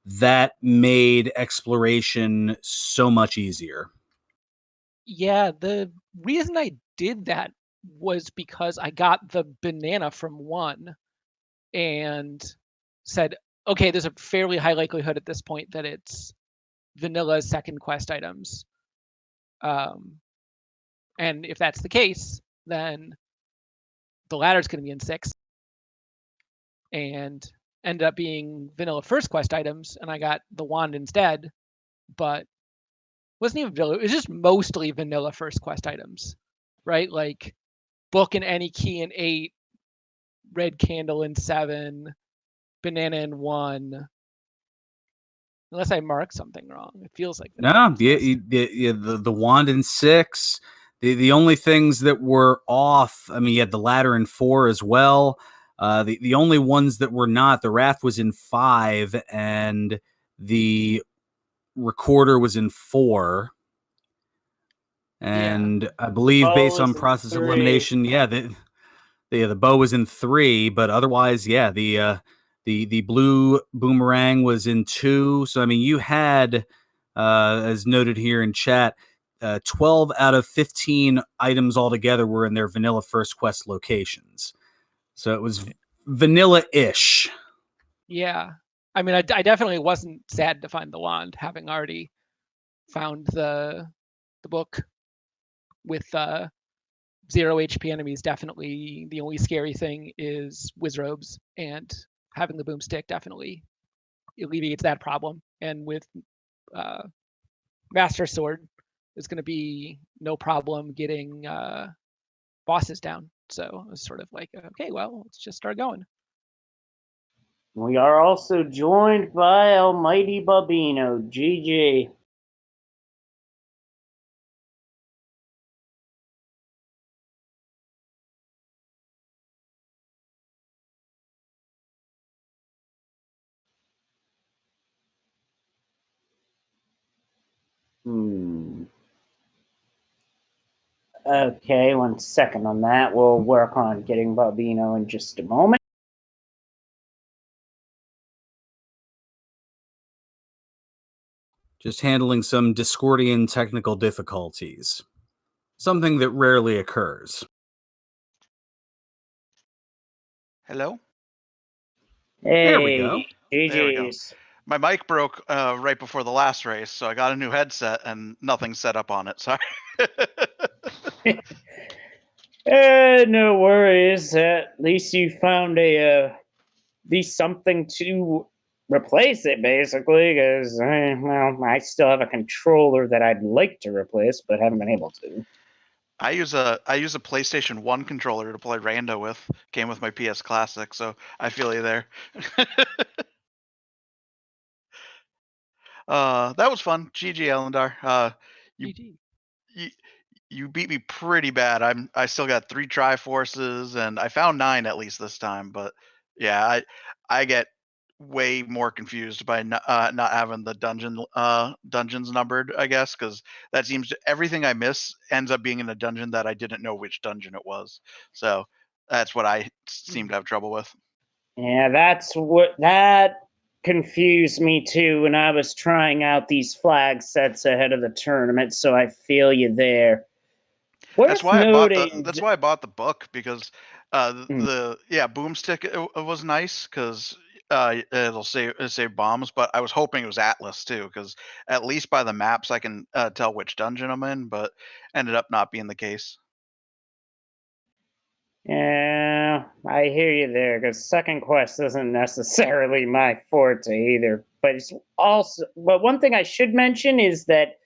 that made exploration so much easier. Yeah, the reason I did that was because I got the banana from 1 and said, okay, there's a fairly high likelihood at this point that it's vanilla second quest items. And if that's the case, then the ladder's going to be in 6 and ended up being vanilla first quest items. And I got the wand instead, but wasn't even vanilla. It was just mostly vanilla first quest items, right? Like book and any key in 8, red candle in 7, banana in 1. Unless I marked something wrong, it feels like No, the wand in 6. The only things that were off, I mean, you had the ladder in 4 as well. The only ones that were not, the Wrath was in 5, and the Recorder was in 4. And I believe, based on process of elimination, the bow was in 3, but otherwise, yeah, the blue boomerang was in 2. So I mean, you had, as noted here in chat, 12 out of 15 items altogether were in their vanilla first quest locations. So it was vanilla-ish. Yeah. I mean, I definitely wasn't sad to find the wand, having already found the book with 0 HP enemies. Definitely the only scary thing is Wizrobes, and having the boomstick definitely alleviates that problem. And with Master Sword, it's going to be no problem getting bosses down. So it's sort of like, okay, well, let's just start going. We are also joined by AlmightyBobino. GG. Okay, 1 second on that. We'll work on getting Bobino in just a moment. Just handling some Discordian technical difficulties. Something that rarely occurs. Hello? Hey, There we go. There we go. GG's. My mic broke right before the last race, so I got a new headset and nothing's set up on it. Sorry. No worries. At least you found at least something to replace it, basically. Because I still have a controller that I'd like to replace, but haven't been able to. I use a PlayStation 1 controller to play Rando with. Came with my PS Classic, so I feel you there. That was fun. GG Ellendar. GG. You beat me pretty bad. I still got 3 Triforces and I found 9 at least this time, but yeah, I get way more confused by not having the dungeons numbered, I guess, because that seems everything I miss ends up being in a dungeon that I didn't know which dungeon it was. So that's what I seem to have trouble with. Yeah, that's what that confused me too when I was trying out these flag sets ahead of the tournament, so I feel you there. That's Worth why I bought the. noting. That's why I bought the book because Mm. the boomstick it was nice because it'll save bombs. But I was hoping it was Atlas too because at least by the maps I can tell which dungeon I'm in. But ended up not being the case. Yeah, I hear you there, because second quest isn't necessarily my forte either. But one thing I should mention is that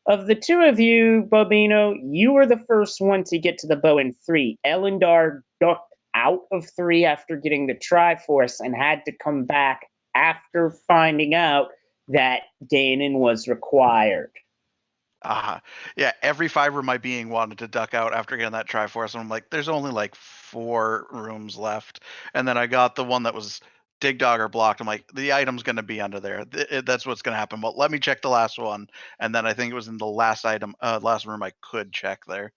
of the two of you, Bobino, you were the first one to get to the bow in 3. Ellendar ducked out of 3 after getting the Triforce and had to come back after finding out that Ganon was required. Yeah, every fiber of my being wanted to duck out after getting that Triforce, and I'm like, there's only like 4 rooms left, and then I got the one that was Dig Dogger blocked. I'm like, the item's gonna be under there. That's what's gonna happen. But let me check the last one, and then I think it was in the last room I could check there.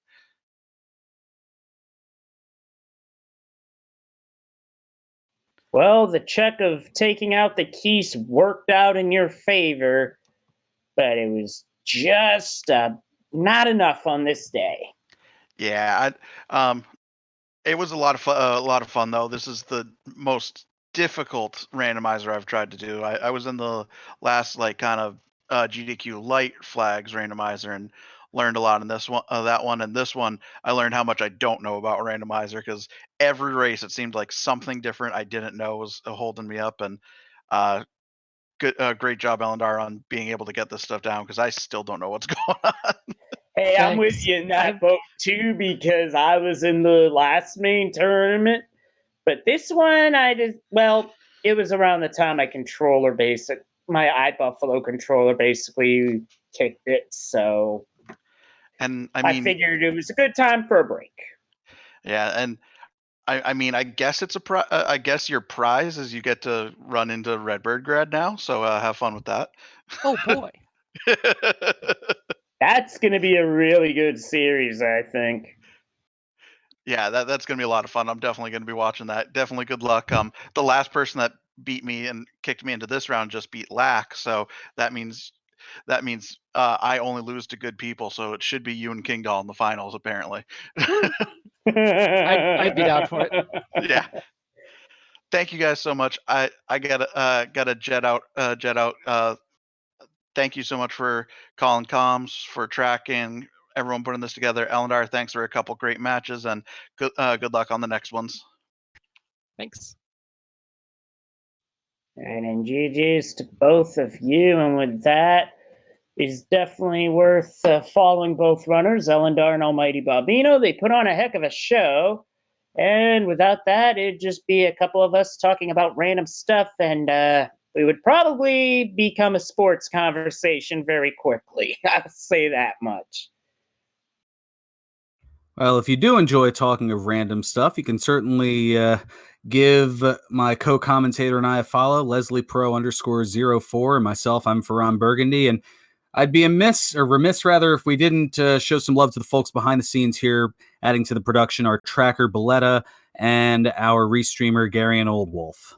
Well, the check of taking out the keys worked out in your favor, but it was just not enough on this day. Yeah, it was a lot of fun though. This is the most difficult randomizer I've tried to do. I was in the last like kind of GDQ light flags randomizer and learned a lot in this one, that one, and this one I learned how much I don't know about randomizer because every race it seemed like something different I didn't know was holding me up. And uh, great job, Ellendar, on being able to get this stuff down because I still don't know what's going on. Hey, I'm with Thanks. you in that boat too, because I was in the last main tournament. But this one, it was around the time my iBuffalo controller basically kicked it. So And I I mean, figured it was a good time for a break. yeah, and I mean, I guess I guess your prize is you get to run into Redbird Grad now. So have fun with that. Oh boy. That's going to be a really good series, I think. Yeah, that's gonna be a lot of fun. I'm definitely gonna be watching that. Definitely good luck. The last person that beat me and kicked me into this round just beat Lack, so that means I only lose to good people. So it should be you and King Doll in the finals, apparently. I'd be down for it. Yeah. Thank you guys so much. I gotta jet out. Thank you so much for calling comms, for tracking, everyone putting this together. Ellendar, thanks for a couple great matches, and good luck on the next ones. Thanks. And GG's to both of you. And with that, it's definitely worth following both runners, Ellendar and AlmightyBobino. They put on a heck of a show. And without that, it'd just be a couple of us talking about random stuff, and we would probably become a sports conversation very quickly. I'll say that much. Well, if you do enjoy talking of random stuff, you can certainly give my co-commentator and I a follow, Leslie Pro _04, and myself, I'm Ferran Burgundy. And I'd be remiss rather, if we didn't show some love to the folks behind the scenes here, adding to the production, our tracker Belletta and our restreamer Gary and Old Wolf.